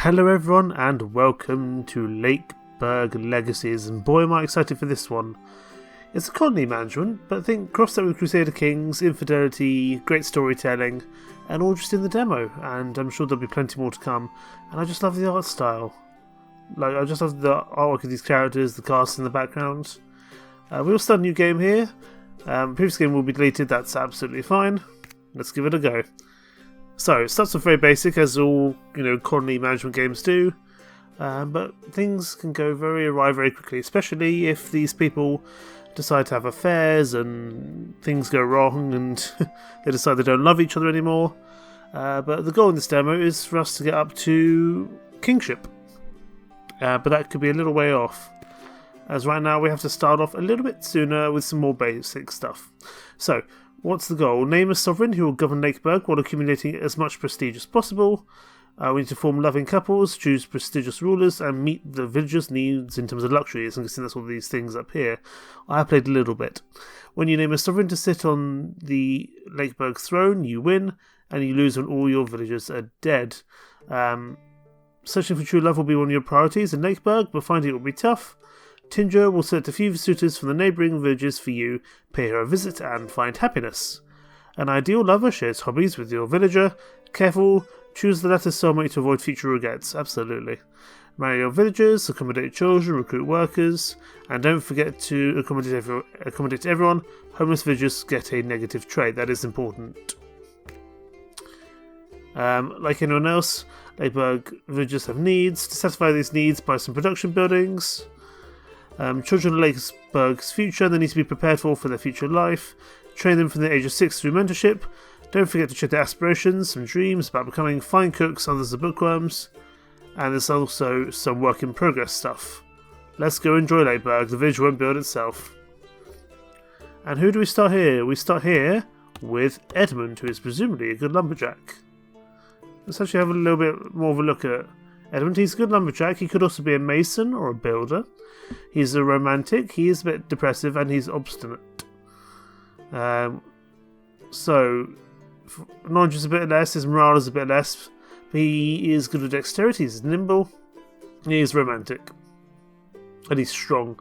Hello everyone and welcome to Lakeburg Legacies, and boy am I excited for this one. It's a colony management, but think cross that with Crusader Kings, infidelity, great storytelling, and all just in the demo, and I'm sure there'll be plenty more to come. And I just love the art style. I just love the artwork of these characters, the cast in the background. We'll start a new game here. Previous game will be deleted, that's absolutely fine. Let's give it a go. So, it starts off very basic, as all colony management games do, but things can go very awry very quickly, especially if these people decide to have affairs and things go wrong and they decide they don't love each other anymore. But the goal in this demo is for us to get up to kingship, but that could be a little way off, as right now we have to start off a little bit sooner with some more basic stuff. So, what's the goal? Name a sovereign who will govern Lakeburg while accumulating as much prestige as possible. We need to form loving couples, choose prestigious rulers, and meet the villagers' needs in terms of luxuries. I'm guessing that's all these things up here. I have played a little bit. When you name a sovereign to sit on the Lakeburg throne, you win, and you lose when all your villagers are dead. Searching for true love will be one of your priorities in Lakeburg, but finding it will be tough. Tinger will select a few suitors from the neighbouring villages for you, pay her a visit and find happiness. An ideal lover shares hobbies with your villager. Careful, choose the latter soulmate to avoid future regrets. Absolutely. Marry your villagers, accommodate children, recruit workers, and don't forget to accommodate everyone. Homeless villagers get a negative trait, that is important. Like anyone else, Lakeburg villagers have needs. To satisfy these needs, buy some production buildings. Children of Lakeburg's future they need to be prepared for their future life. Train them from the age of 6 through mentorship. Don't forget to check their aspirations and dreams about becoming fine cooks, others are bookworms. And there's also some work in progress stuff. Let's go enjoy Lakeburg, the village won't build itself. And who do we start here? We start here with Edmund, who is presumably a good lumberjack. Let's actually have a little bit more of a look at Edmund. He's a good lumberjack. He could also be a mason or a builder. He's a romantic, he is a bit depressive, and he's obstinate. So, knowledge is a bit less, his morale is a bit less, but he is good with dexterity, he's nimble, he is romantic, and he's strong.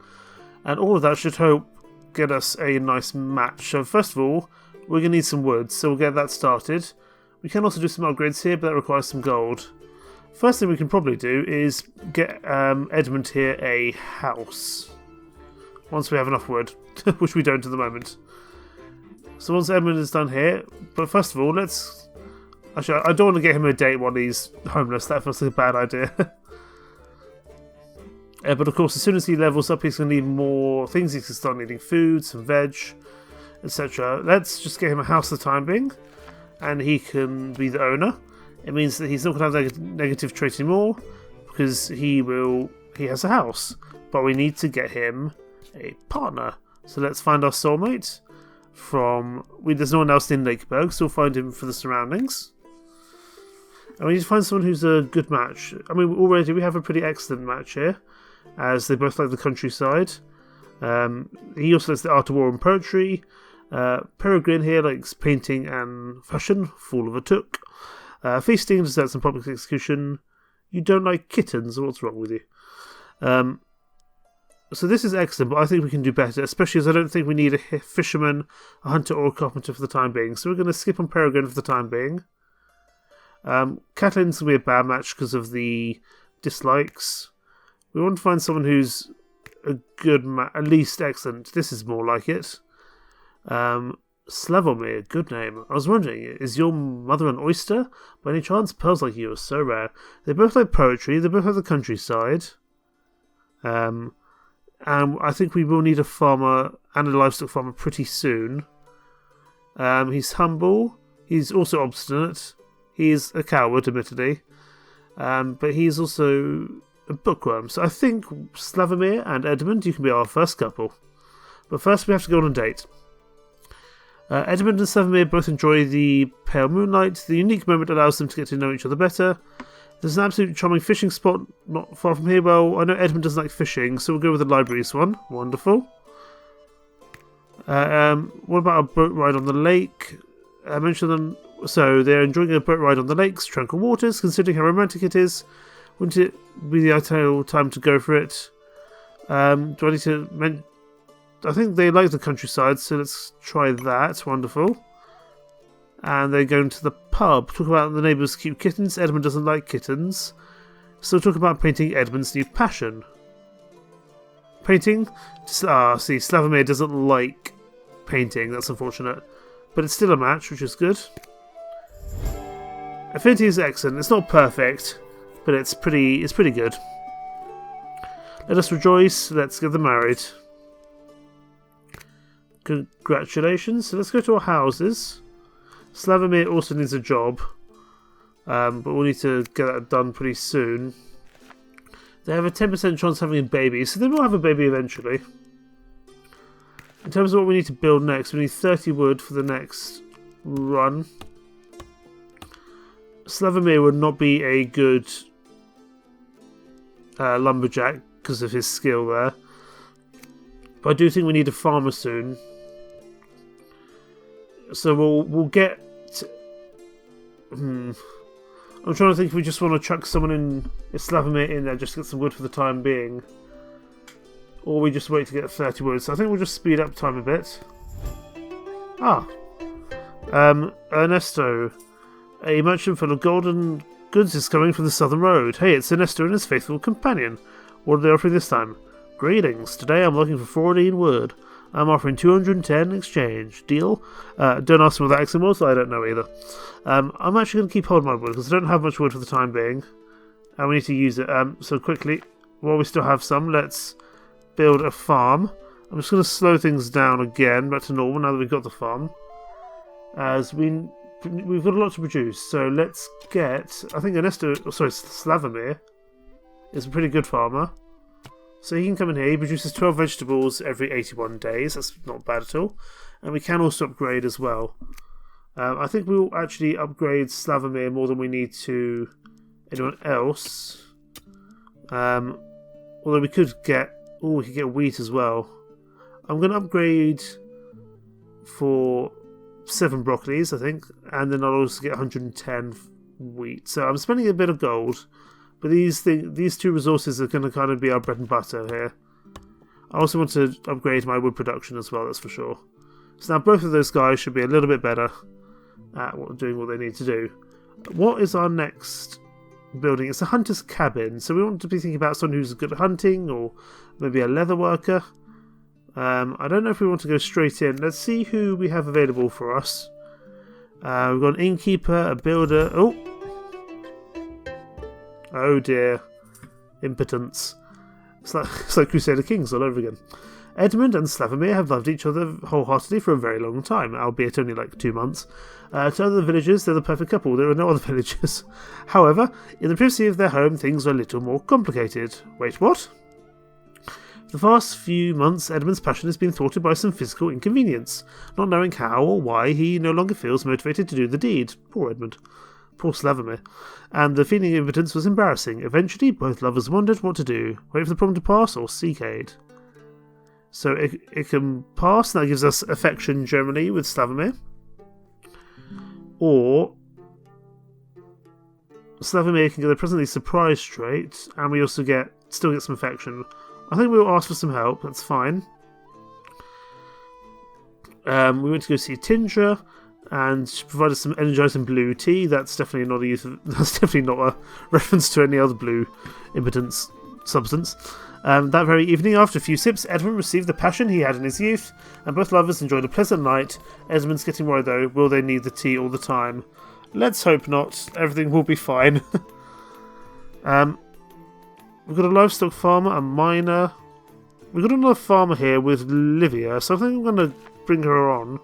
And all of that should hope get us a nice match. So first of all, we're going to need some wood, so we'll get that started. We can also do some upgrades here, but that requires some gold. First thing we can probably do is get Edmund here a house. Once we have enough wood, which we don't at the moment. So once Edmund is done here, but first of all, let's... Actually, I don't want to get him a date while he's homeless, that feels like a bad idea. But of course, as soon as he levels up, he's going to need more things. He can start needing food, some veg, etc. Let's just get him a house for the time being, and he can be the owner. It means that he's not going to have that negative trait anymore, because he has a house. But we need to get him a partner. So let's find our soulmate there's no one else in Lakeburg, so we'll find him for the surroundings. And we need to find someone who's a good match. I mean, already we have a pretty excellent match here, as they both like the countryside. He also likes the art of war and poetry. Peregrine here likes painting and fashion, fool of a took. Feasting, desserts, and public execution. You don't like kittens, what's wrong with you? So this is excellent, but I think we can do better, especially as I don't think we need a fisherman, a hunter, or a carpenter for the time being. So we're going to skip on Peregrine for the time being. Catalin's going to be a bad match because of the dislikes. We want to find someone who's a good at least excellent. This is more like it. Slavomir, good name. I was wondering, is your mother an oyster? By any chance, pearls like you are so rare. They both like poetry, they both have the countryside. And I think we will need a farmer and a livestock farmer pretty soon. He's humble, he's also obstinate, he's a coward, admittedly. But he's also a bookworm. So I think Slavomir and Edmund, you can be our first couple. But first we have to go on a date. Edmund and Slavomir both enjoy the pale moonlight. The unique moment allows them to get to know each other better. There's an absolute charming fishing spot not far from here. Well, I know Edmund doesn't like fishing, so we'll go with the libraries one. Wonderful. What about a boat ride on the lake? I mentioned them. So they're enjoying a boat ride on the lakes, tranquil waters. Considering how romantic it is, Wouldn't it be the ideal time to go for it? Do I need to I think they like the countryside, so let's try that. Wonderful. And they're going to the pub. Talk about the neighbours' cute kittens. Edmund doesn't like kittens. So talk about painting Edmund's new passion. Painting? See, Slavomir doesn't like painting. That's unfortunate. But it's still a match, which is good. Affinity is excellent. It's not perfect, but it's pretty good. Let us rejoice. Let's get them married. Congratulations. So let's go to our houses. Slavomir also needs a job, but we'll need to get that done pretty soon. They have a 10% chance of having a baby, so they will have a baby eventually. In terms of what we need to build next, we need 30 wood for the next run. Slavomir would not be a good lumberjack because of his skill there. But I do think we need a farmer soon. So we'll get... I'm trying to think if we just want to chuck someone in, Slavomir in there, just to get some wood for the time being. Or we just wait to get 30 wood. So I think we'll just speed up time a bit. Ernesto. A merchant full of golden goods is coming from the southern road. Hey, it's Ernesto and his faithful companion. What are they offering this time? Greetings. Today I'm looking for 14 wood. I'm offering 210 exchange. Deal? Don't ask me what that accent was, I don't know either. I'm actually going to keep hold of my wood because I don't have much wood for the time being. And we need to use it. So quickly, while we still have some, let's build a farm. I'm just going to slow things down again, back to normal now that we've got the farm. As we've got a lot to produce, so let's get... I think Slavomir is a pretty good farmer. So he can come in here, he produces 12 vegetables every 81 days, that's not bad at all. And we can also upgrade as well. I think we'll actually upgrade Slavomir more than we need to anyone else. Although we could get... we could get wheat as well. I'm going to upgrade for 7 broccolis, I think. And then I'll also get 110 wheat. So I'm spending a bit of gold. But these two resources are going to kind of be our bread and butter here. I also want to upgrade my wood production as well, that's for sure. So now both of those guys should be a little bit better at doing what they need to do. What is our next building? It's a hunter's cabin. So we want to be thinking about someone who's good at hunting, or maybe a leather worker. I don't know if we want to go straight in. Let's see who we have available for us. We've got an innkeeper, a builder. Oh dear. Impotence. It's like Crusader Kings all over again. Edmund and Slavomir have loved each other wholeheartedly for a very long time, albeit only like 2 months. To other villagers, they're the perfect couple. There are no other villagers. However, in the privacy of their home, things are a little more complicated. Wait, what? For the past few months, Edmund's passion has been thwarted by some physical inconvenience. Not knowing how or why, he no longer feels motivated to do the deed. Poor Edmund. Poor Slavomir. And the feeling of impotence was embarrassing. Eventually, both lovers wondered what to do. Wait for the problem to pass or seek aid. So it can pass, and that gives us affection generally with Slavomir. Or Slavomir can get a presently surprise trait, and we also still get some affection. I think we'll ask for some help, that's fine. We went to go see Tindra, and she provided some energising blue tea. That's definitely not a reference to any other blue impotence substance. That very evening, after a few sips, Edmund received the passion he had in his youth, and both lovers enjoyed a pleasant night. Edmund's getting worried though, will they need the tea all the time? Let's hope not. Everything will be fine. We've got a livestock farmer, a miner. We've got another farmer here with Livia, so I think I'm going to bring her on.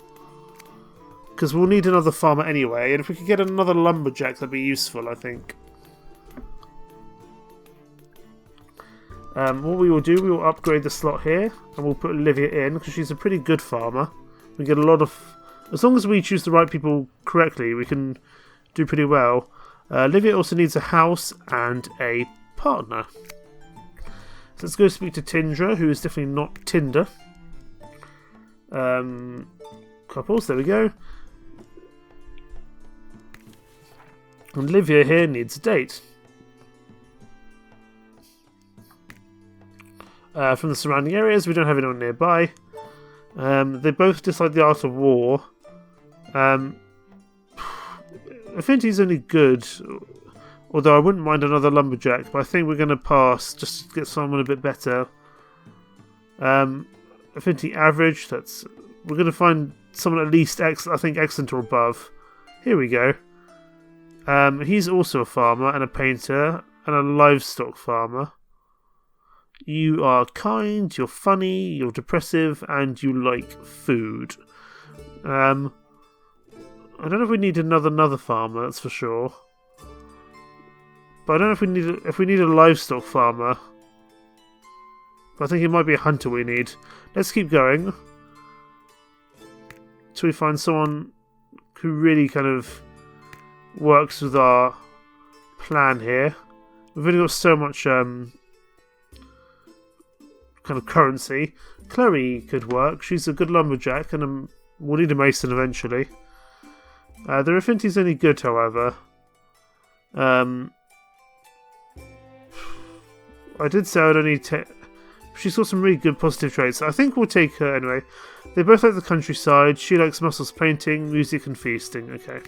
Because we'll need another farmer anyway, and if we could get another lumberjack, that'd be useful, I think. What we will do, we will upgrade the slot here, and we'll put Livia in, because she's a pretty good farmer. We get a lot of... As long as we choose the right people correctly, we can do pretty well. Livia also needs a house and a partner. So let's go speak to Tindra, who is definitely not Tinder. Couples, there we go. And Livia here needs a date. from the surrounding areas. We don't have anyone nearby. They both dislike the art of war. Affinity is only good, although I wouldn't mind another lumberjack, but I think we're going to pass just to get someone a bit better. Affinity average, we're going to find someone at least I think excellent or above. Here we go. He's also a farmer and a painter and a livestock farmer. You are kind, you're funny, you're depressive, and you like food. I don't know if we need another farmer, that's for sure. But I don't know if we need a livestock farmer. But I think it might be a hunter we need. Let's keep going till we find someone who really kind of works with our plan here. We've only got so much kind of currency. Chloe could work. She's a good lumberjack, and we'll need a mason eventually. Their affinity's only good, however. I did say I'd only take... She's got some really good positive traits. I think we'll take her anyway. They both like the countryside. She likes muscles painting, music and feasting. Okay.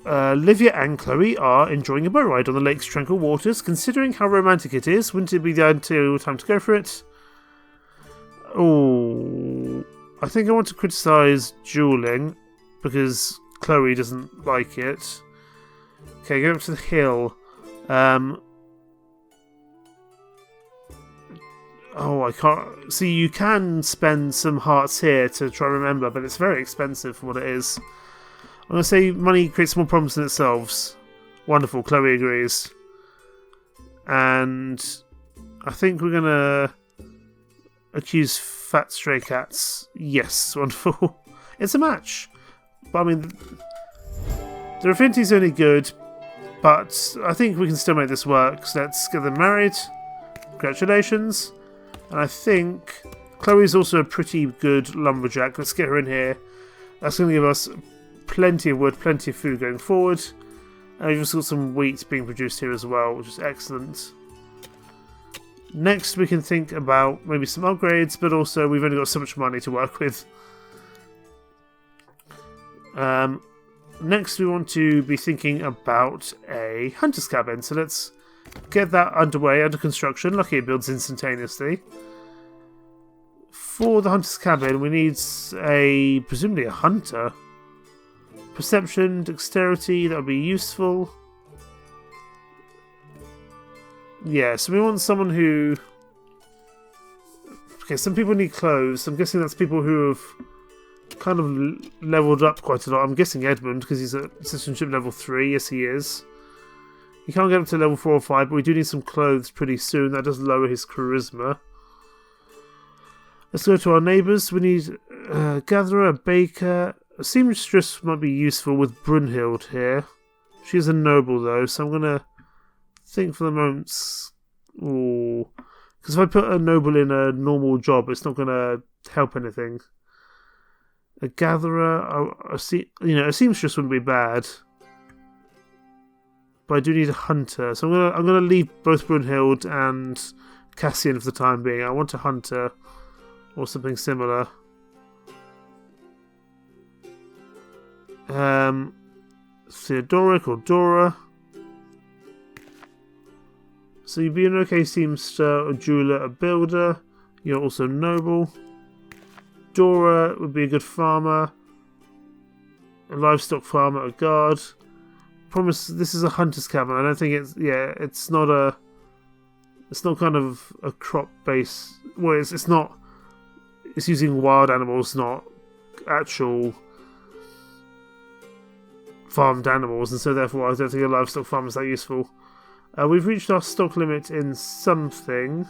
Livia and Chloe are enjoying a boat ride on the lake's tranquil waters. Considering how romantic it is, wouldn't it be the ideal time to go for it? Oh, I think I want to criticise duelling because Chloe doesn't like it. Okay, go up to the hill. Oh, I can't... See, you can spend some hearts here to try and remember, but it's very expensive for what it is. I'm going to say money creates more problems than it solves. Wonderful, Chloe agrees. And I think we're going to accuse fat stray cats. Yes, wonderful. It's a match. But I mean, their affinity's only good, but I think we can still make this work. So let's get them married. Congratulations. And I think Chloe's also a pretty good lumberjack. Let's get her in here. That's going to give us plenty of wood, plenty of food going forward. And we've also got some wheat being produced here as well, which is excellent. Next we can think about maybe some upgrades, but also we've only got so much money to work with. Next we want to be thinking about a hunter's cabin, so let's get that underway, under construction. Lucky it builds instantaneously. For the hunter's cabin we need presumably a hunter. Perception, dexterity, that would be useful. Yeah, so we want someone who... Okay, some people need clothes. I'm guessing that's people who have kind of leveled up quite a lot. I'm guessing Edmund, because he's at citizenship level 3. Yes, he is. He can't get up to level 4 or 5, but we do need some clothes pretty soon. That does lower his charisma. Let's go to our neighbours. We need a gatherer, a baker. A seamstress might be useful with Brunhild here. She's a noble, though, so I'm going to think for the moment... Ooh. Because if I put a noble in a normal job, it's not going to help anything. A gatherer, a seamstress wouldn't be bad. But I do need a hunter, so I'm gonna leave both Brunhild and Cassian for the time being. I want a hunter or something similar. Theodoric or Dora. So you'd be an okay seamster, a jeweler, a builder. You're also noble. Dora would be a good farmer. A livestock farmer, a guard. Promise this is a hunter's cabin. I don't think it's not kind of a crop base. Well, it's not. It's using wild animals, not actual farmed animals, and so therefore I don't think a livestock farm is that useful. We've reached our stock limit in something,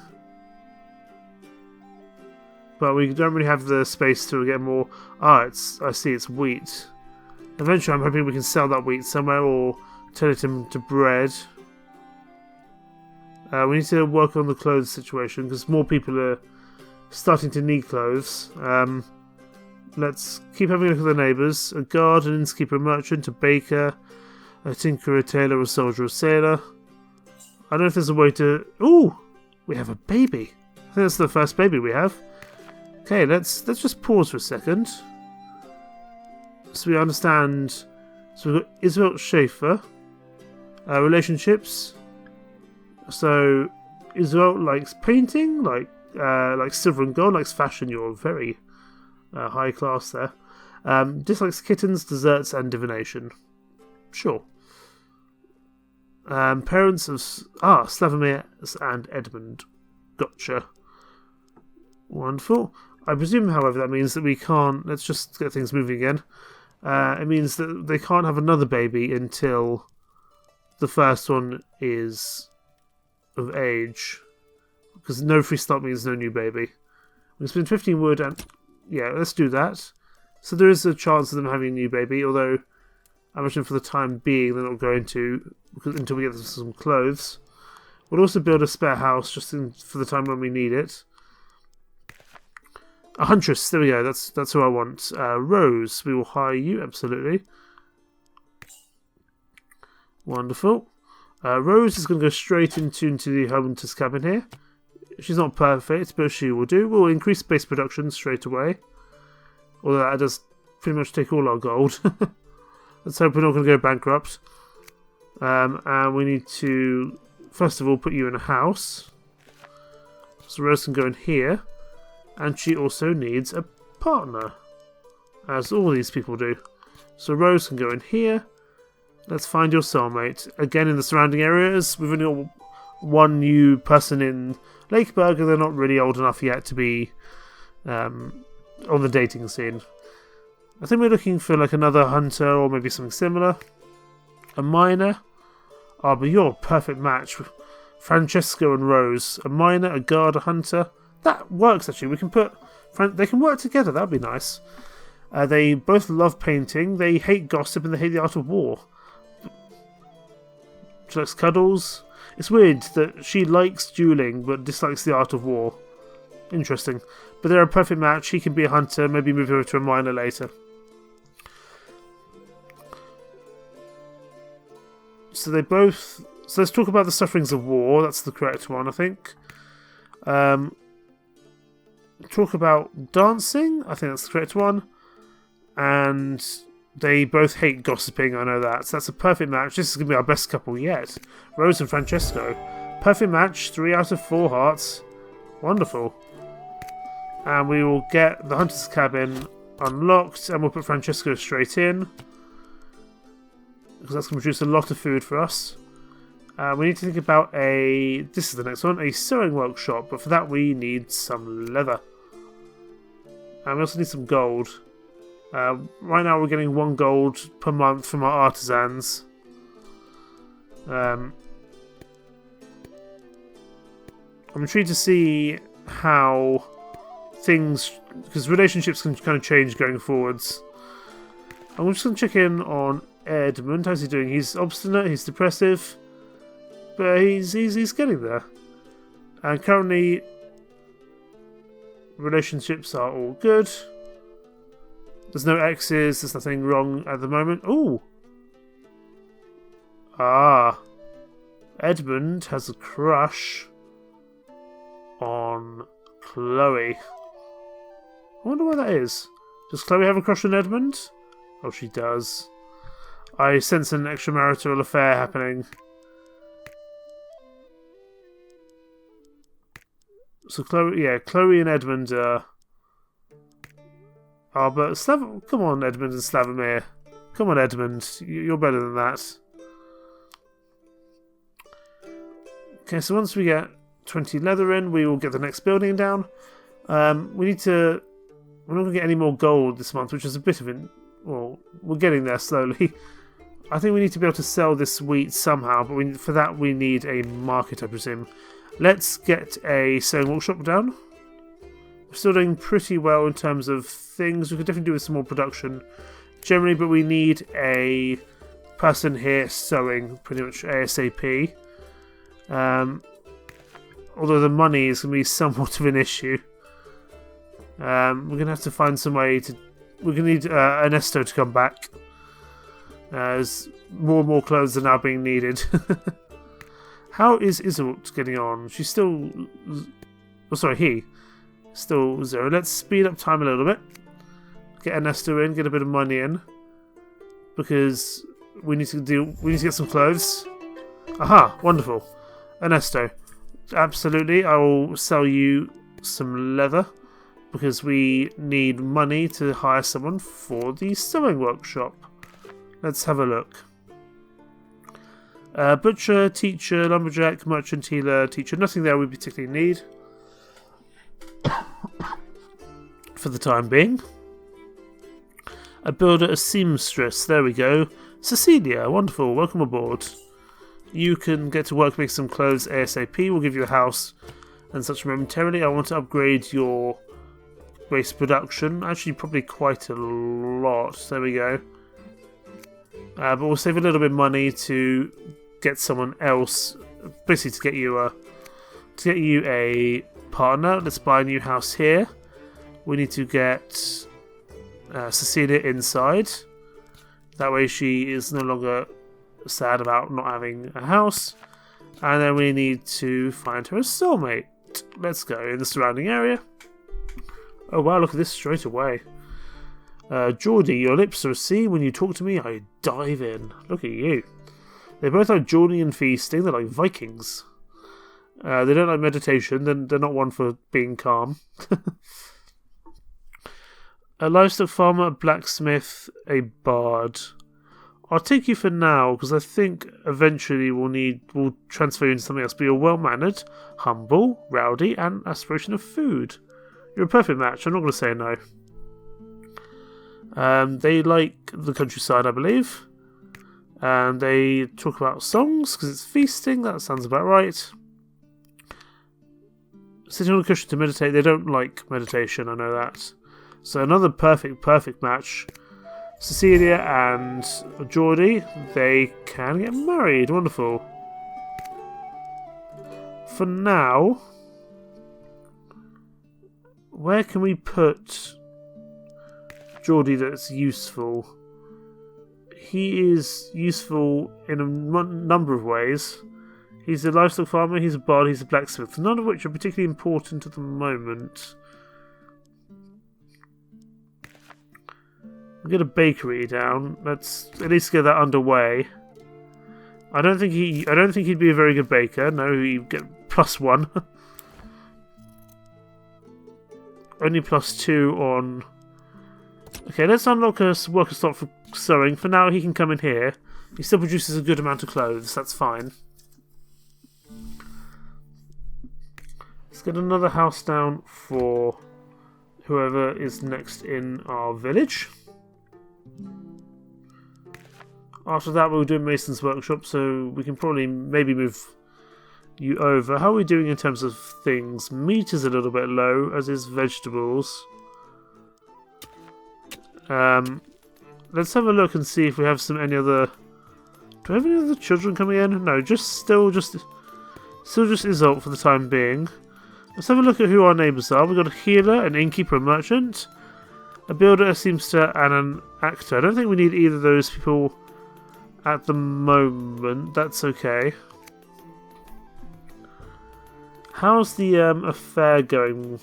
but we don't really have the space to get more. I see, it's wheat. Eventually I'm hoping we can sell that wheat somewhere or turn it into bread. We need to work on the clothes situation because more people are starting to need clothes. Let's keep having a look at the neighbours. A guard, an innkeeper, a merchant, a baker, A tinker, a tailor, a soldier, a sailor. I don't know if there's a way to... Ooh! We have a baby. I think that's the first baby we have. Okay, let's just pause for a second. So we understand... So we've got Israel Schaefer. Relationships. So Israel likes painting, like silver and gold, likes fashion. You're very high class there. Dislikes kittens, desserts, and divination. Sure. Parents of Slavomir and Edmund. Gotcha. Wonderful. I presume, however, that means that we can't... Let's just get things moving again. It means that they can't have another baby until the first one is of age. Because no free start means no new baby. We can spend 15 wood and... Yeah, let's do that. So there is a chance of them having a new baby, although I imagine for the time being they're not going to, because until we get them some clothes. We'll also build a spare house just for the time when we need it. A huntress, there we go, that's who I want. Rose, we will hire you, absolutely. Wonderful. Rose is going to go straight into the hunter's cabin here. She's not perfect, but she will do. We'll increase base production straight away. Although that does pretty much take all our gold. Let's hope we're not going to go bankrupt. And we need to, first of all, put you in a house. So Rose can go in here. And she also needs a partner. As all these people do. So Rose can go in here. Let's find your soulmate. Again, in the surrounding areas, we've only got one new person in Lakeburg, and they're not really old enough yet to be on the dating scene. I think we're looking for like another hunter or maybe something similar. A miner. Oh, but you're a perfect match. Francesco and Rose. A miner, a guard, a hunter. That works actually. We can put... They can work together. That'd be nice. They both love painting. They hate gossip and they hate the art of war. She likes cuddles. It's weird that she likes dueling but dislikes the art of war. Interesting. But they're a perfect match. He can be a hunter. Maybe move over to a miner later. So they both... So let's talk about the sufferings of war. That's the correct one, I think. Talk about dancing. I think that's the correct one. And they both hate gossiping. I know that. So that's a perfect match. This is going to be our best couple yet. Rose and Francesco. Perfect match. 3 out of 4 hearts. Wonderful. And we will get the hunter's cabin unlocked. And we'll put Francesco straight in. Because that's going to produce a lot of food for us. We need to think about this is the next one, a sewing workshop, but for that we need some leather. And we also need some gold. Right now we're getting 1 gold per month from our artisans. I'm intrigued to see how things, because relationships can kind of change going forwards. I'm just going to check in on Edmund. How's he doing? He's obstinate, he's depressive. But he's getting there. And currently, relationships are all good. There's no exes, there's nothing wrong at the moment. Ooh! Edmund has a crush on Chloe. I wonder why that is. Does Chloe have a crush on Edmund? Oh, she does. I sense an extramarital affair happening. So Chloe and Edmund are... Oh, but come on, Edmund and Slavomir. Come on, Edmund. You're better than that. Okay, so once we get 20 leather in, we will get the next building down. We need to... We're not going to get any more gold this month, which is a bit of an... Well, we're getting there slowly. I think we need to be able to sell this wheat somehow, but for that we need a market, I presume. Let's get a sewing workshop down. We're still doing pretty well in terms of things. We could definitely do with some more production generally, but we need a person here sewing pretty much ASAP. Although the money is going to be somewhat of an issue. We're going to have to find some way to... We're going to need Ernesto to come back. as more and more clothes are now being needed. How is Iseult getting on? She's still... Oh, sorry, he. Still 0. Let's speed up time a little bit. Get Ernesto in, get a bit of money in. Because we need to get some clothes. Aha, wonderful. Ernesto. Absolutely, I will sell you some leather. Because we need money to hire someone for the sewing workshop. Let's have a look. Butcher, teacher, lumberjack, merchant, healer, teacher. Nothing there we particularly need. For the time being. A builder, a seamstress. There we go. Cecilia, wonderful. Welcome aboard. You can get to work making some clothes ASAP. We'll give you a house and such momentarily. I want to upgrade your waste production. Actually, probably quite a lot. There we go. But we'll save a little bit of money to get someone else, basically to get you a partner. Let's buy a new house here. We need to get Cecilia inside. That way she is no longer sad about not having a house. And then we need to find her a soulmate. Let's go in the surrounding area. Oh wow, look at this straight away. Geordie, your lips are a sea. When you talk to me, I dive in. Look at you. They both like Geordie and feasting. They're like Vikings. They don't like meditation. They're not one for being calm. A livestock farmer, a blacksmith, a bard. I'll take you for now, because I think eventually we'll transfer you into something else. But you're well-mannered, humble, rowdy, and aspiration of food. You're a perfect match. I'm not going to say no. They like the countryside, I believe. And they talk about songs, because it's feasting. That sounds about right. Sitting on a cushion to meditate. They don't like meditation, I know that. So another perfect match. Cecilia and Geordie, they can get married. Wonderful. For now, where can we put Geordie that's useful? He is useful in a number of ways. He's a livestock farmer, he's a bard, he's a blacksmith, none of which are particularly important at the moment. We'll get a bakery down. Let's at least get that underway. I don't think he'd be a very good baker. No, he'd get +1. Only +2 on. Okay, let's unlock a worker slot for sewing. For now, he can come in here. He still produces a good amount of clothes. That's fine. Let's get another house down for whoever is next in our village. After that, we'll do Mason's workshop, so we can probably maybe move you over. How are we doing in terms of things? Meat is a little bit low, as is vegetables. Let's have a look and see if we have any other. Do we have any other children coming in? No, still just Iseult for the time being. Let's have a look at who our neighbours are. We've got a healer, an innkeeper, a merchant, a builder, a seamster, and an actor. I don't think we need either of those people at the moment. That's okay. How's the affair going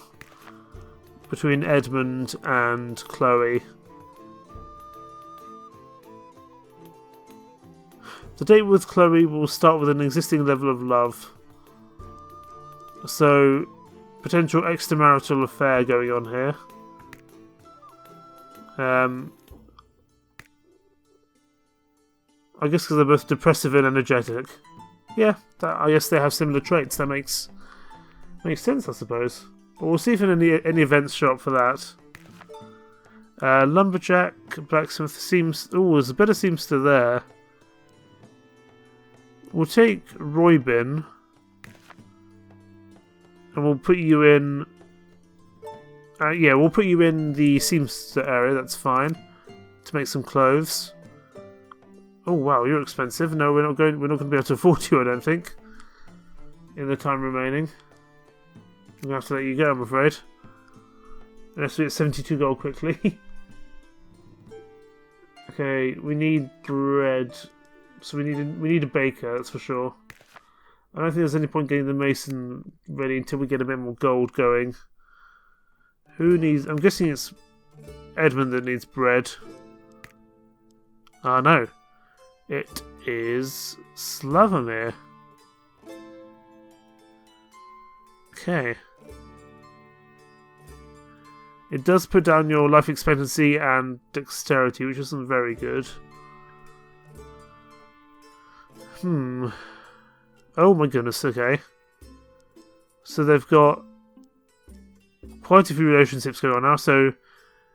between Edmund and Chloe? The date with Chloe will start with an existing level of love. So, potential extramarital affair going on here. I guess because they're both depressive and energetic. Yeah, I guess they have similar traits. That makes sense, I suppose. But we'll see if any events show up for that. Lumberjack, blacksmith, oh, there's a better seamster there. We'll take Roybin. And we'll put you in. Yeah, we'll put you in the seamster area. That's fine. To make some clothes. Oh wow, you're expensive. No, we're not going to be able to afford you, I don't think. In the time remaining, I'm gonna have to let you go, I'm afraid. Unless we get 72 gold quickly. Okay, Okay, we need bread. So we need a baker, that's for sure. I don't think there's any point getting the mason ready until we get a bit more gold going. Who needs... I'm guessing it's Edmund that needs bread. Ah, no. It is Slavomir. Okay. It does put down your life expectancy and dexterity, which isn't very good. Oh my goodness, okay. So they've got quite a few relationships going on now. So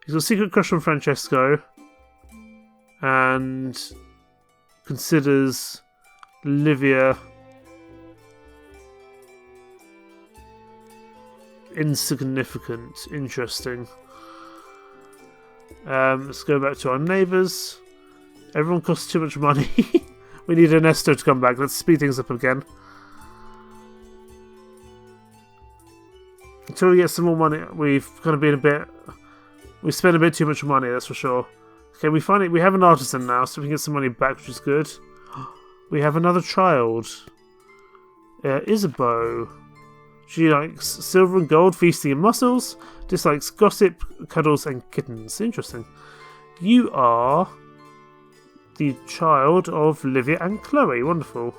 he's got a secret crush on Francesco and considers Livia insignificant. Interesting. Let's go back to our neighbours. Everyone costs too much money. We need Ernesto to come back. Let's speed things up again. Until we get some more money, we've kind of been a bit... We spent a bit too much money, that's for sure. Okay, we have an artisan now, so we can get some money back, which is good. We have another child. Isabeau. She likes silver and gold, feasting and mussels. Dislikes gossip, cuddles, and kittens. Interesting. You are the child of Livia and Chloe. Wonderful.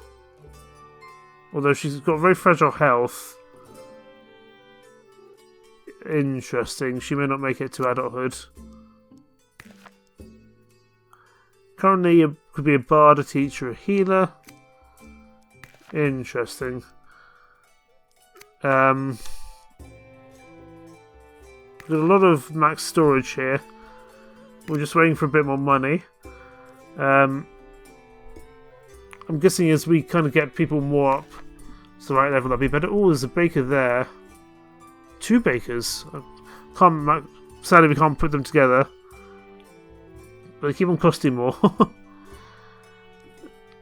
Although she's got very fragile health. Interesting. She may not make it to adulthood. Currently, you could be a bard, a teacher, a healer. Interesting. We've got a lot of max storage here. We're just waiting for a bit more money. I'm guessing as we kind of get people more up to the right level, that'll be better. Oh, there's a baker there. 2 bakers. Sadly, we can't put them together. But they keep on costing more.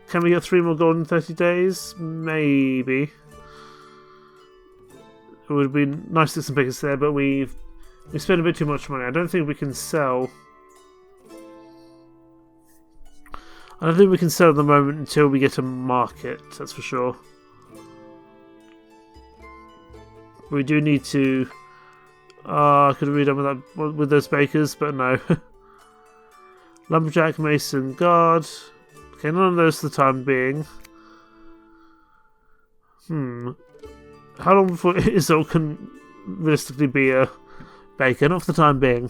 Can we get 3 more gold in 30 days? Maybe. It would be nice to get some bakers there, but we spent a bit too much money. I don't think we can sell. I don't think we can sell at the moment until we get a market, that's for sure. We do need to... I could have redone with that with those bakers, but no. Lumberjack, Mason, Guard. Okay, none of those for the time being. How long before Isolde can realistically be a baker? Not for the time being.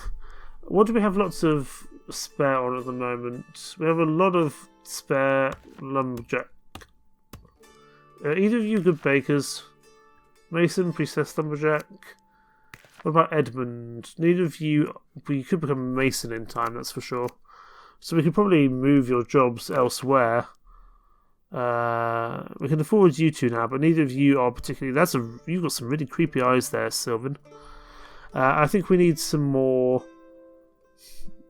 What do we have lots of spare on at the moment? We have a lot of spare lumberjack. Either of you good bakers? Mason, Priestess, Lumberjack. What about Edmund? Neither of you... You could become a Mason in time, that's for sure. So we could probably move your jobs elsewhere. We can afford you two now, but neither of you are particularly... You've got some really creepy eyes there, Sylvan. I think we need some more...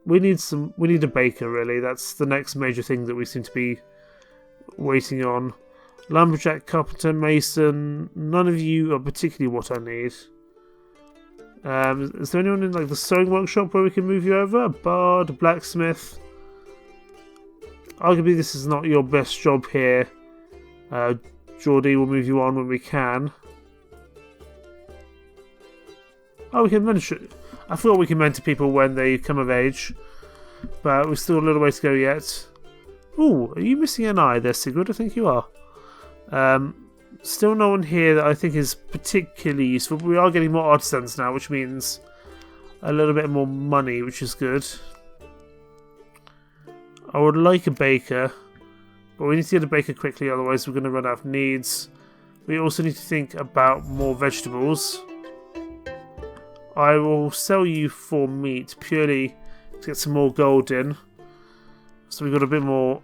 We need a baker, really. That's the next major thing that we seem to be waiting on. Lumberjack, Carpenter, Mason. None of you are particularly what I need. Is there anyone in like the sewing workshop where we can move you over? A bard, a blacksmith. Arguably, this is not your best job here. Geordie will move you on when we can. Oh, we can mentor. I thought we can mentor people when they come of age, but we're still a little way to go yet. Ooh, are you missing an eye there, Sigurd? I think you are. Still no one here that I think is particularly useful, but we are getting more artisans now, which means a little bit more money, which is good. I would like a baker, but we need to get a baker quickly, otherwise we're going to run out of needs. We also need to think about more vegetables. I will sell you for meat, purely to get some more gold in. So we've got a bit more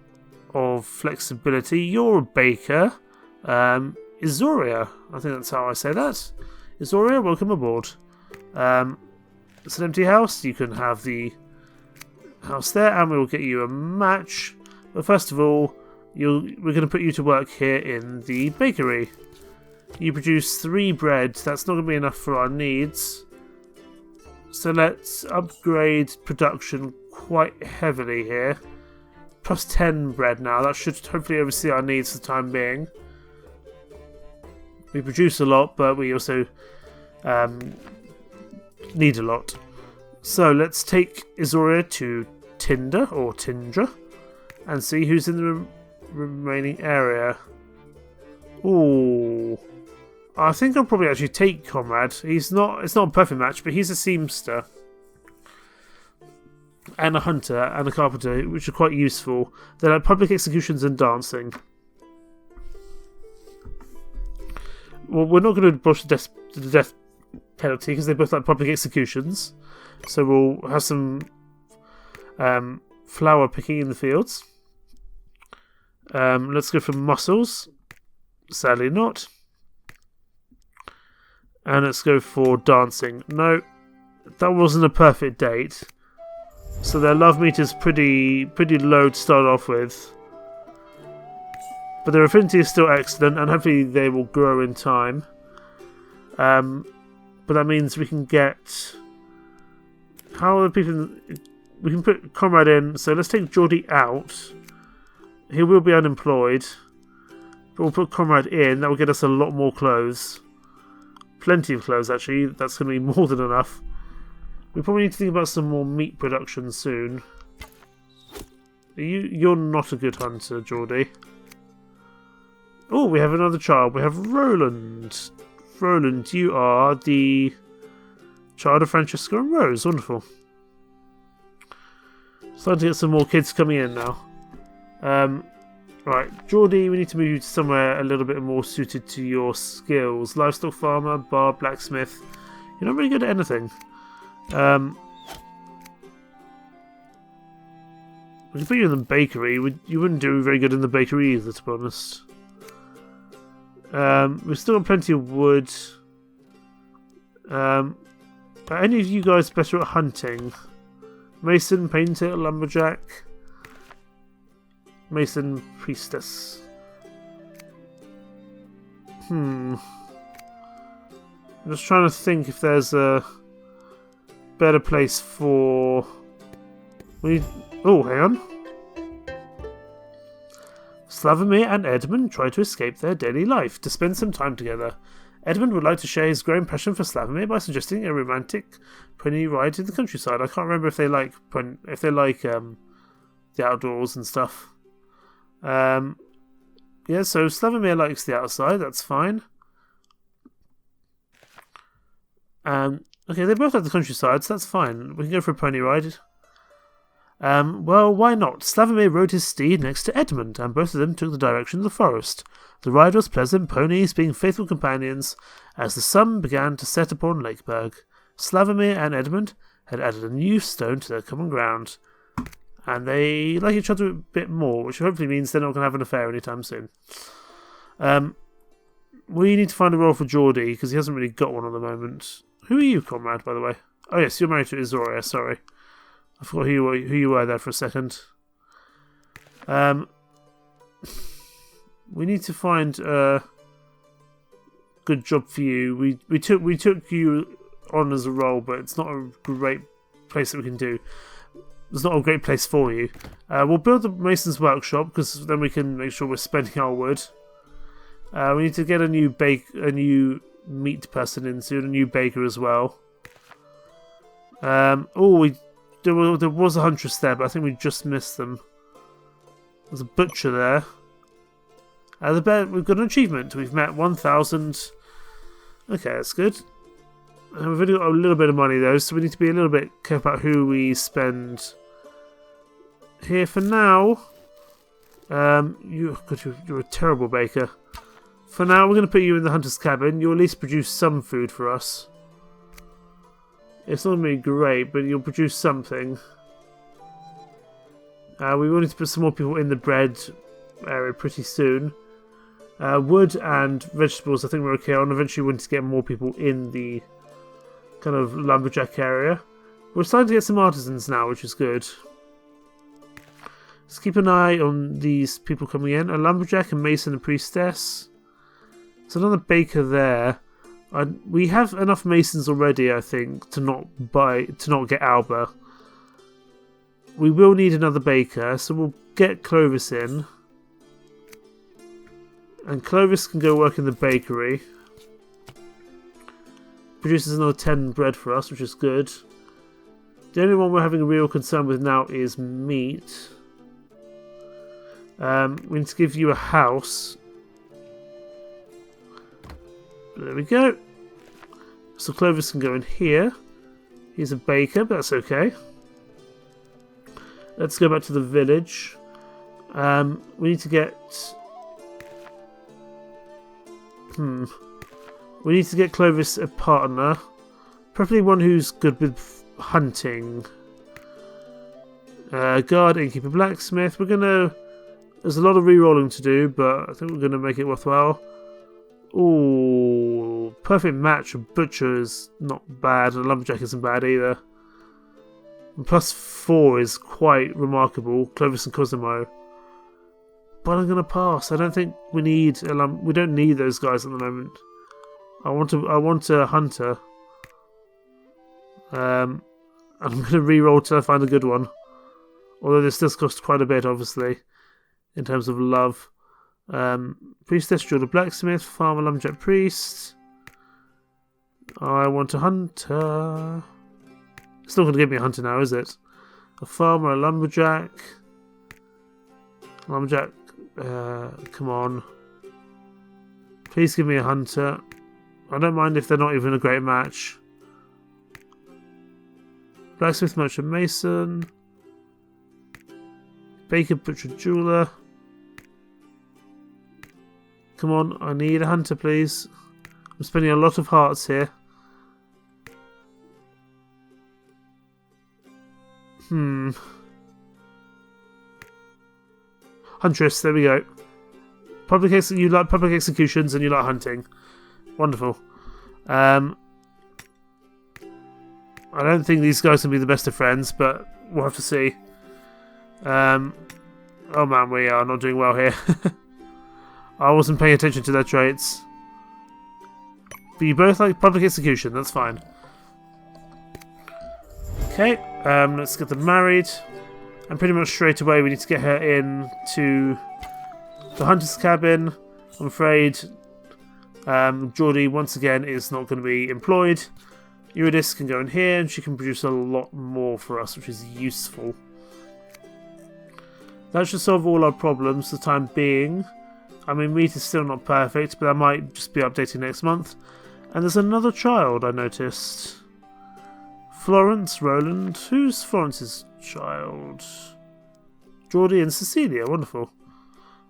of flexibility. You're a baker. Izoria, I think that's how I say that. Izoria, welcome aboard. It's an empty house. You can have the house there, and we will get you a match. But first of all, we're going to put you to work here in the bakery. You produce 3 bread. That's not going to be enough for our needs. So let's upgrade production quite heavily here. plus 10 bread now. That should hopefully oversee our needs for the time being. We produce a lot, but we also need a lot. So let's take Izoria to Tindra, and see who's in the remaining area. Ooh, I think I'll probably actually take Comrade. It's not a perfect match, but he's a seamster and a hunter and a carpenter, which are quite useful. They're like public executions and dancing. Well, we're not going to abolish the death penalty because they both like public executions. So we'll have some flower picking in the fields. Let's go for muscles. Sadly not. And let's go for dancing. No, that wasn't a perfect date. So their love meter's pretty low to start off with. But their affinity is still excellent, and hopefully they will grow in time. But that means we can get... How are the people... We can put Comrade in, so let's take Geordie out. He will be unemployed. But we'll put Comrade in, that will get us a lot more clothes. Plenty of clothes, actually. That's going to be more than enough. We probably need to think about some more meat production soon. You're not a good hunter, Geordie. Oh, we have another child. We have Roland. Roland, you are the child of Francesca and Rose. Wonderful. Starting to get some more kids coming in now. Right, Geordie, we need to move you to somewhere a little bit more suited to your skills. Livestock farmer, bard, blacksmith. You're not really good at anything. We can put you in the bakery. You wouldn't do very good in the bakery either, to be honest. We've still got plenty of wood. Are any of you guys better at hunting? Mason, painter, lumberjack. Mason, priestess. I'm just trying to think if there's a better place for... Oh, hang on. Slavomir and Edmund try to escape their daily life to spend some time together. Edmund would like to share his growing passion for Slavomir by suggesting a romantic pony ride to the countryside. I can't remember if they like the outdoors and stuff. Yeah, so Slavomir likes the outside. That's fine. Okay, they both like the countryside, so that's fine. We can go for a pony ride. Well, why not? Slavomir rode his steed next to Edmund, and both of them took the direction of the forest. The ride was pleasant, ponies being faithful companions, as the sun began to set upon Lakeburg. Slavomir and Edmund had added a new stone to their common ground, and they like each other a bit more, which hopefully means they're not going to have an affair anytime soon. We need to find a role for Geordie, because he hasn't really got one at the moment. Who are you, comrade, by the way? Oh yes, you're married to Izoria, sorry. I forgot who you were there for a second. We need to find a good job for you. We took you on as a role, but it's not a great place that we can do. It's not a great place for you. We'll build the mason's workshop because then we can make sure we're spending our wood. We need to get a new meat person in soon, a new baker as well. There was a huntress there, but I think we just missed them. There's a butcher there. We've got an achievement. We've met 1,000. Okay, that's good. And we've only got a little bit of money though, so we need to be a little bit careful about who we spend. Here for now. You're a terrible baker. For now, we're going to put you in the hunter's cabin. You'll at least produce some food for us. It's not going to be great, but you'll produce something. We will need to put some more people in the bread area pretty soon. Wood and vegetables I think we're okay on. Eventually we want to get more people in the kind of lumberjack area. We're starting to get some artisans now, which is good. Let's keep an eye on these people coming in. A lumberjack, a mason, a priestess. There's another baker there. We have enough masons already, I think, to not get Alba. We will need another baker, so we'll get Clovis in. And Clovis can go work in the bakery. Produces another 10 bread for us, which is good. The only one we're having a real concern with now is meat. We need to give you a house. There we go. So Clovis can go in here. He's a baker, but that's okay. Let's go back to the village. We need to get... We need to get Clovis a partner. Preferably one who's good with hunting. Guard, innkeeper, blacksmith. We're gonna... There's a lot of re-rolling to do, but I think we're gonna make it worthwhile. Ooh, perfect match. A butcher is not bad, and a lumberjack isn't bad either. And +4 is quite remarkable. Clovis and Cosimo. But I'm gonna pass. I don't think we need we don't need those guys at the moment. I want a hunter. And I'm gonna re-roll till I find a good one. Although this does cost quite a bit, obviously, in terms of love. Priestess, jeweler, blacksmith, farmer, lumberjack, priest. I want a hunter. It's not going to give me a hunter now, is it? A farmer, a lumberjack. Lumberjack, come on. Please give me a hunter. I don't mind if they're not even a great match. Blacksmith, merchant, mason. Baker, butcher, jeweler. Come on, I need a hunter, please. I'm spending a lot of hearts here. Huntress, there we go. You like public executions and you like hunting. Wonderful. I don't think these guys can be the best of friends, but we'll have to see. Oh man, we are not doing well here. I wasn't paying attention to their traits. But you both like public execution, that's fine. Okay, let's get them married. And pretty much straight away we need to get her in to the hunter's cabin. I'm afraid Geordie once again is not going to be employed. Eurydice can go in here and she can produce a lot more for us, which is useful. That should solve all our problems for the time being. I mean, meat is still not perfect, but that might just be updating next month. And there's another child I noticed. Florence, Roland. Who's Florence's child? Geordie and Cecilia. Wonderful.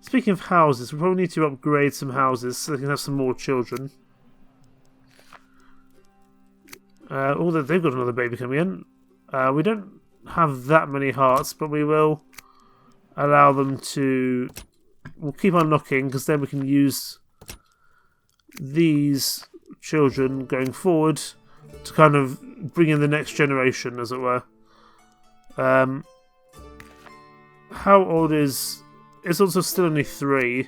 Speaking of houses, we probably need to upgrade some houses so they can have some more children. Although they've got another baby coming in. We don't have that many hearts, but we will allow them to... We'll keep on knocking, because then we can use these children going forward to kind of bring in the next generation, as it were. How old is... It's also still only 3.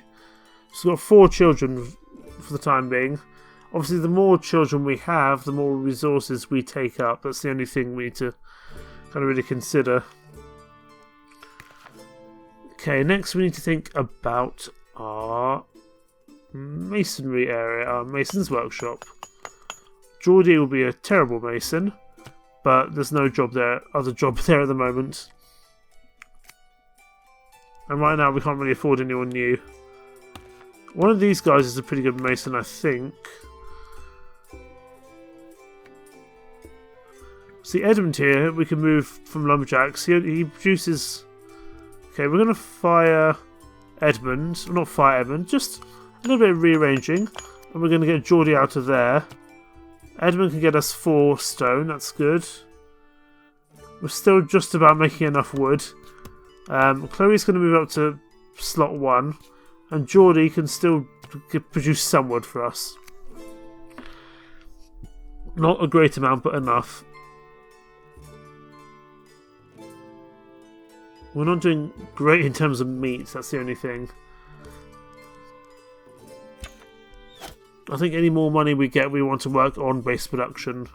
So we've got 4 children for the time being. Obviously, the more children we have, the more resources we take up. That's the only thing we need to kind of really consider. Okay, next we need to think about our masonry area, our mason's workshop. Geordie will be a terrible mason, but there's no other job there at the moment. And right now we can't really afford anyone new. One of these guys is a pretty good mason, I think. See, Edmund here, we can move from lumberjacks. He produces... Okay, we're going to fire Edmund. Well, not fire Edmund, just a little bit of rearranging. And we're going to get Geordie out of there. Edmund can get us 4 stone, that's good. We're still just about making enough wood. Chloe's going to move up to slot 1. And Geordie can still produce some wood for us. Not a great amount, but enough. We're not doing great in terms of meat, that's the only thing. I think any more money we get, we want to work on base production.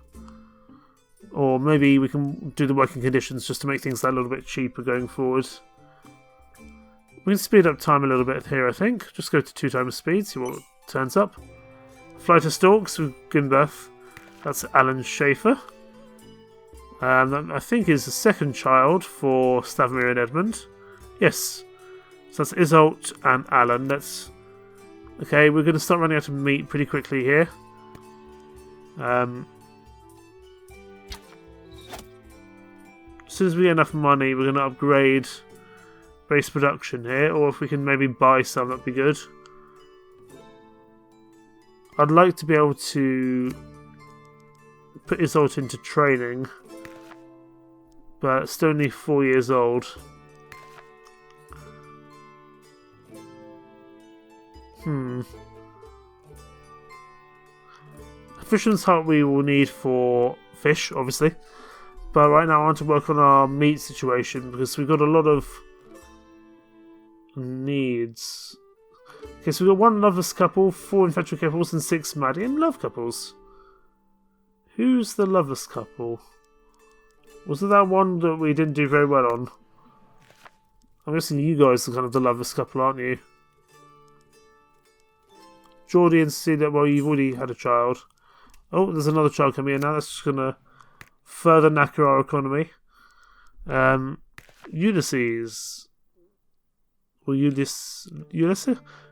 Or maybe we can do the working conditions just to make things a little bit cheaper going forward. We can speed up time a little bit here, I think. Just go to 2 times speed, see what turns up. Fly to Storks with Gimbeth. That's Alan Schaefer. That I think is the second child for Slavomir and Edmund. Yes. So that's Isolt and Alan. Okay, we're going to start running out of meat pretty quickly here. As soon as we get enough money, we're going to upgrade base production here, or if we can maybe buy some, that'd be good. I'd like to be able to put Isolt into training, but still only 4 years old. Fisherman's hut we will need for fish, obviously. But right now I want to work on our meat situation because we've got a lot of needs. Okay, so we've got 1 loveless couple, 4 infatuated couples, and 6 Maddie love couples. Who's the loveless couple? Was it that one that we didn't do very well on? I'm guessing you guys are kind of the loveless couple, aren't you? Geordie and Cecilia, well, you've already had a child. Oh, there's another child coming in now. That's just going to further knacker our economy. Ulysses. Or Ulysses?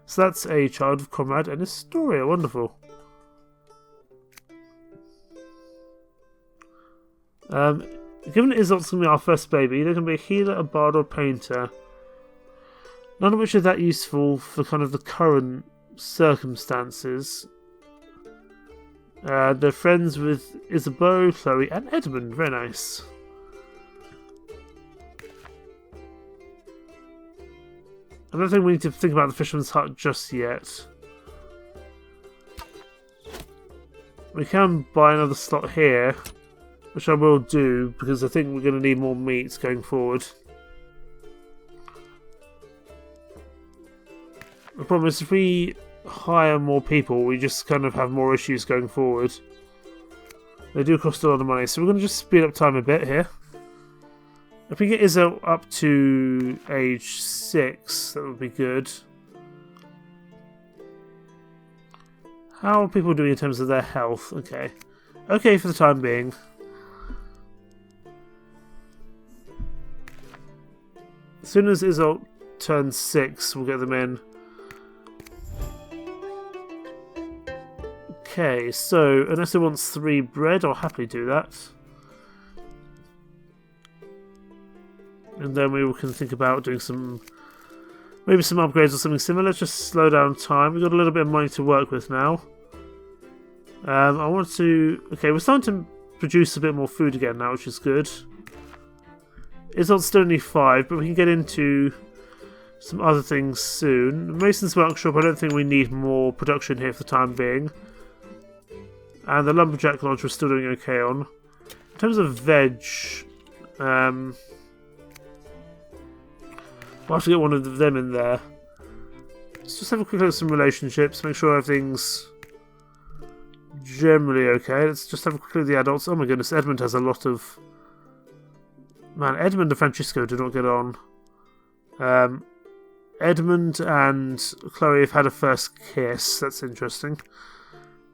So that's a child of Conrad and Astoria. Wonderful. Given Isolt's going to be our first baby, they're going to be a healer, a bard, or a painter. None of which are that useful for kind of the current circumstances. They're friends with Isabeau, Chloe, and Edmund. Very nice. I don't think we need to think about the fisherman's hut just yet. We can buy another slot here, which I will do because I think we're going to need more meat going forward. The problem is if we hire more people, we just kind of have more issues going forward. They do cost a lot of money, so we're going to just speed up time a bit here. If we get Izzo up to age 6, that would be good. How are people doing in terms of their health? Okay. Okay for the time being. As soon as Izzo turns 6, we'll get them in. Okay, so unless it wants 3 bread, I'll happily do that. And then we can think about doing maybe some upgrades or something similar. Just slow down time. We've got a little bit of money to work with now. Okay, we're starting to produce a bit more food again now, which is good. It's not still only 5, but we can get into some other things soon. Mason's Workshop, I don't think we need more production here for the time being. And the Lumberjack Lodge we're still doing okay on. In terms of veg, we'll have to get one of them in there. Let's just have a quick look at some relationships, make sure everything's generally okay. Let's just have a quick look at the adults. Oh my goodness, Edmund has a lot of... Man, Edmund and Francisco do not get on. Edmund and Chloe have had a first kiss. That's interesting.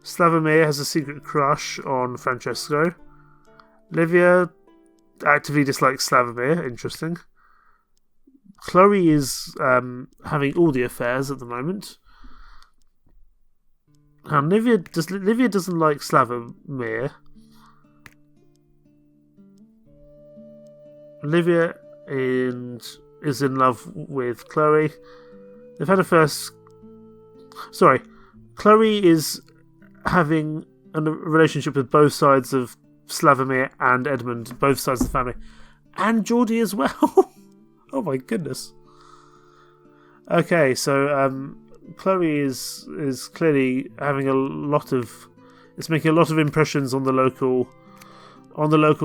Slavomir has a secret crush on Francesco. Livia actively dislikes Slavomir. Interesting. Chloe is having all the affairs at the moment. And Livia doesn't like Slavomir. Livia is in love with Chloe. They've had a first... Sorry. Chloe is having a relationship with both sides of Slavomir and Edmund, both sides of the family. And Geordie as well. Oh my goodness. Okay, so Chloe is clearly having it's making a lot of impressions on the local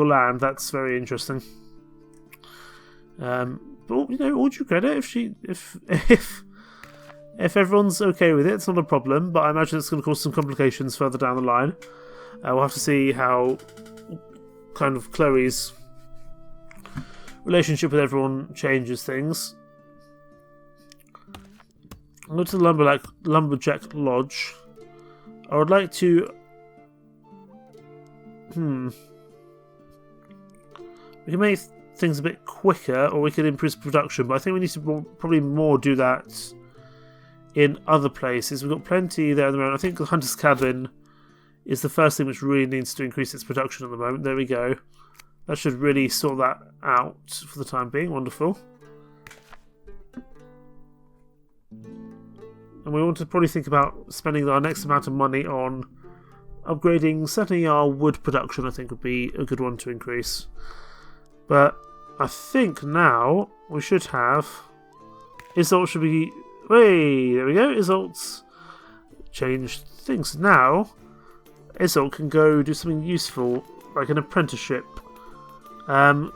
land. That's very interesting. But all due credit, if everyone's okay with it, it's not a problem. But I imagine it's going to cause some complications further down the line. We'll have to see how kind of Chloe's relationship with everyone changes things. I'll go to the Lumberjack Lodge. I would like to... We can make things a bit quicker, or we can improve production, but I think we need to probably more do that in other places. We've got plenty there at the moment. I think the Hunter's Cabin is the first thing which really needs to increase its production at the moment. There we go. That should really sort that out for the time being. Wonderful. And we want to probably think about spending our next amount of money on upgrading certainly our wood production. I think would be a good one to increase. But I think now we should have... Isolt should be... Hey, there we go. Isolt's changed things. Now, Isolt can go do something useful, like an apprenticeship. You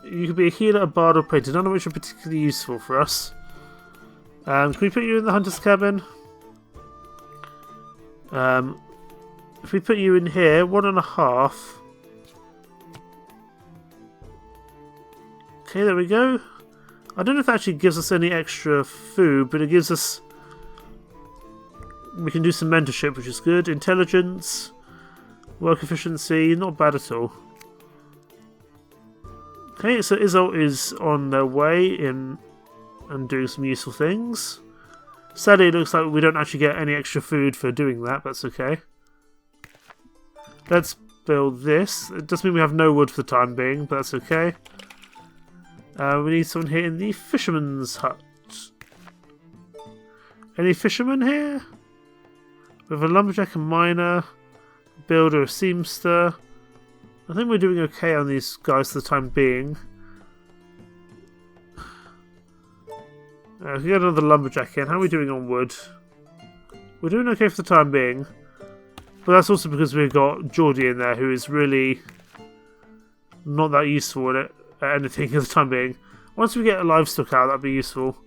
could be a healer, a bard, or a painter, none of which are particularly useful for us. Can we put you in the Hunter's Cabin? If we put you in here, 1.5. Okay, there we go. I don't know if that actually gives us any extra food, but it gives us... We can do some mentorship, which is good. Intelligence, work efficiency, not bad at all. Okay, so Isolt is on their way in and doing some useful things. Sadly, it looks like we don't actually get any extra food for doing that, but that's okay. Let's build this. It does mean we have no wood for the time being, but that's okay. We need someone here in the fisherman's hut. Any fishermen here? We have a lumberjack, a miner, a builder, a seamster. I think we're doing okay on these guys for the time being. We get another lumberjack in. How are we doing on wood? We're doing okay for the time being. But that's also because we've got Geordie in there, who is really not that useful at anything at the time being. Once we get a livestock out, that'd be useful.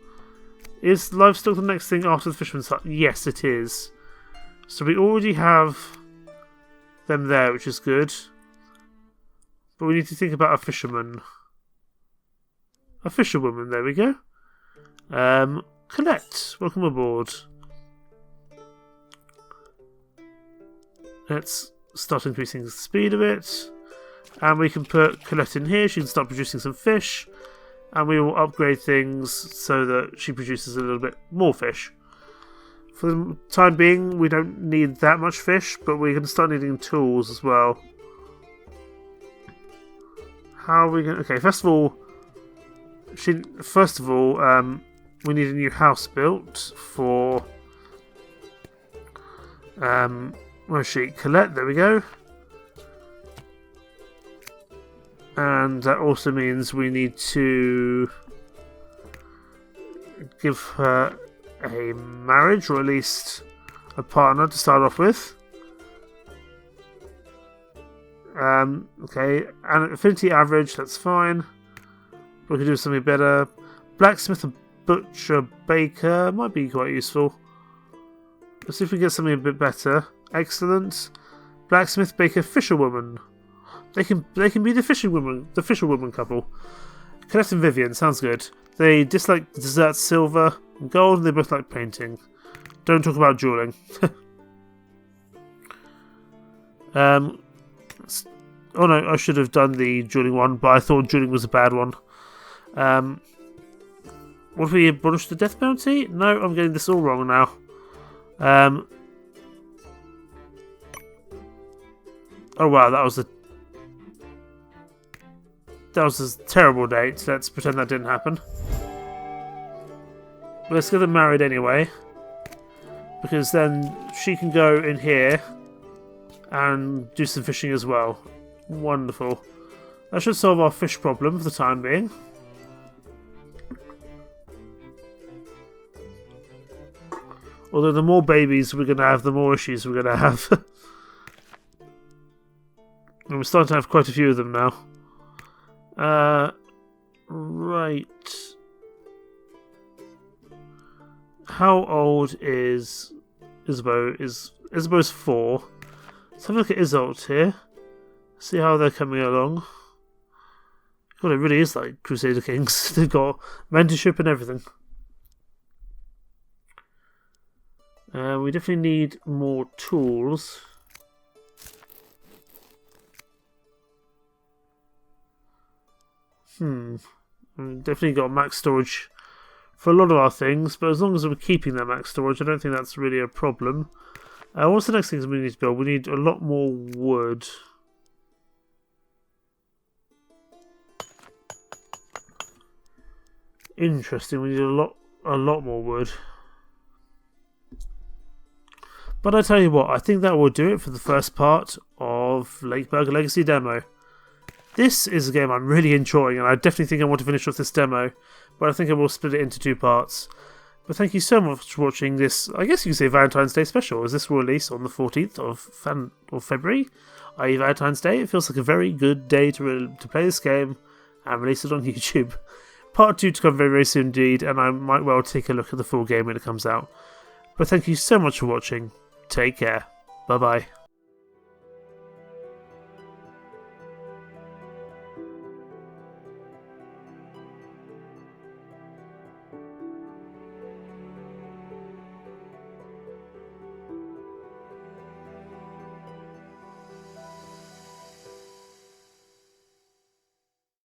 Is livestock the next thing after the fisherman's hut? Yes, it is. So we already have them there, which is good. But we need to think about a fisherman. A fisherwoman, there we go. Colette, welcome aboard. Let's start increasing the speed a bit. And we can put Colette in here. She can start producing some fish. And we will upgrade things so that she produces a little bit more fish. For the time being, we don't need that much fish, but we're going to start needing tools as well. How are we going to... Okay, first of all, we need a new house built for... where is she? Colette, there we go. And that also means we need to give her a marriage, or at least a partner to start off with. Okay, and affinity average, that's fine. We can do something better. Blacksmith, a butcher, baker might be quite useful. Let's see if we get something a bit better. Excellent. Blacksmith, baker, fisherwoman. They can be the fisherwoman couple. Colette and Vivian, sounds good. They dislike desserts, silver, and gold, and they both like painting. Don't talk about dueling. Oh no, I should have done the dueling one, but I thought dueling was a bad one. What if we abolish the death penalty? No, I'm getting this all wrong now. Oh wow, that was a terrible date. Let's pretend that didn't happen. Let's get them married anyway, because then she can go in here and do some fishing as well. Wonderful. That should solve our fish problem for the time being. Although the more babies we're going to have, the more issues we're going to have. And we're starting to have quite a few of them now. Right. How old is Isabeau? Isabeau's 4. Let's have a look at Isolt here. See how they're coming along. God, it really is like Crusader Kings. They've got mentorship and everything. We definitely need more tools. We've definitely got max storage for a lot of our things, but as long as we're keeping that max storage, I don't think that's really a problem. What's the next things we need to build? We need a lot more wood. Interesting, we need a lot more wood. But I tell you what, I think that will do it for the first part of Lakeburg Legacy demo. This is a game I'm really enjoying, and I definitely think I want to finish off this demo, but I think I will split it into 2 parts. But thank you so much for watching this, I guess you could say Valentine's Day special, as this will release on the 14th of February, i.e. Valentine's Day. It feels like a very good day to play this game and release it on YouTube. Part 2 to come very, very soon indeed, and I might well take a look at the full game when it comes out. But thank you so much for watching. Take care. Bye bye.